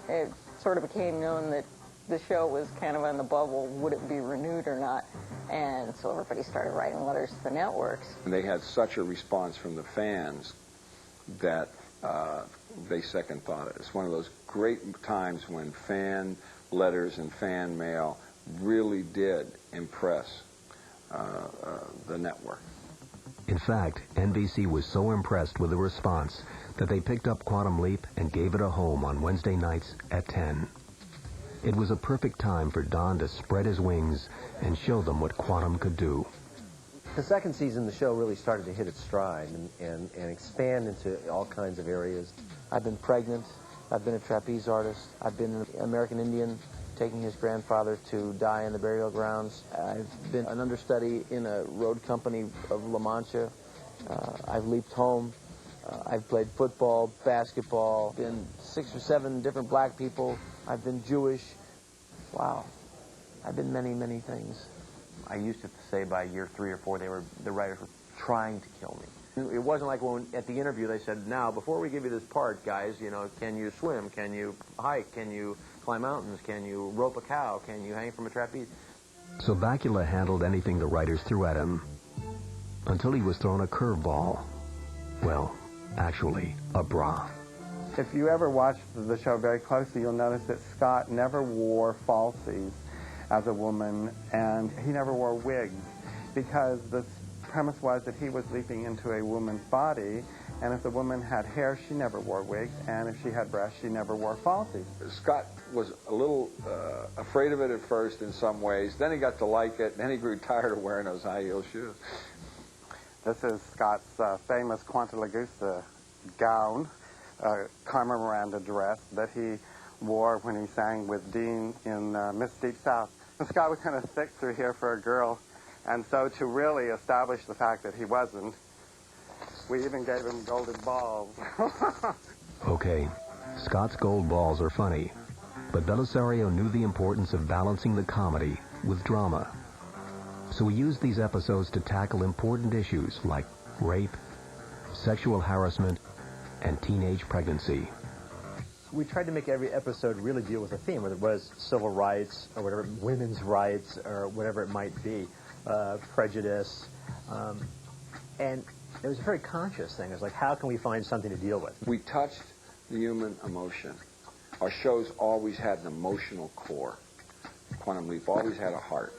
it sort of became known that the show was kind of on the bubble, would it be renewed or not? And so everybody started writing letters to the networks. And they had such a response from the fans that they second thought it. It's one of those great times when fan letters and fan mail really did impress the network. In fact, NBC was so impressed with the response that they picked up Quantum Leap and gave it a home on Wednesday nights at 10. It was a perfect time for Don to spread his wings and show them what Quantum could do. The second season, the show really started to hit its stride and expand into all kinds of areas. I've been pregnant. I've been a trapeze artist. I've been an American Indian taking his grandfather to die in the burial grounds. I've been an understudy in a road company of La Mancha. I've leaped home. I've played football, basketball, been 6 or 7 different black people. I've been Jewish. Wow. I've been many, many things. I used to say by year 3 or 4, the writers were trying to kill me. It wasn't like when at the interview they said, now, before we give you this part, guys, you know, can you swim? Can you hike? Can you climb mountains? Can you rope a cow? Can you hang from a trapeze? So Bakula handled anything the writers threw at him until he was thrown a curveball. Well, actually, a bra. If you ever watch the show very closely, you'll notice that Scott never wore falsies as a woman, and he never wore wigs, because the premise was that he was leaping into a woman's body, and if the woman had hair, she never wore wigs, and if she had breasts, she never wore falsies. Scott was a little afraid of it at first in some ways, then he got to like it, then he grew tired of wearing those high-heel shoes. This is Scott's famous Quanta Lagusa gown, Carmen Miranda dress that he wore when he sang with Dean in Miss Deep South. And Scott was kind of thick through here for a girl, and so to really establish the fact that he wasn't, we even gave him golden balls. Okay, Scott's gold balls are funny, but Belisario knew the importance of balancing the comedy with drama. So he used these episodes to tackle important issues like rape, sexual harassment, and teenage pregnancy. We tried to make every episode really deal with a theme, whether it was civil rights or whatever, women's rights or whatever it might be, prejudice, and it was a very conscious thing. It was like, how can we find something to deal with? We touched the human emotion. Our shows always had an emotional core. Quantum Leap always had a heart.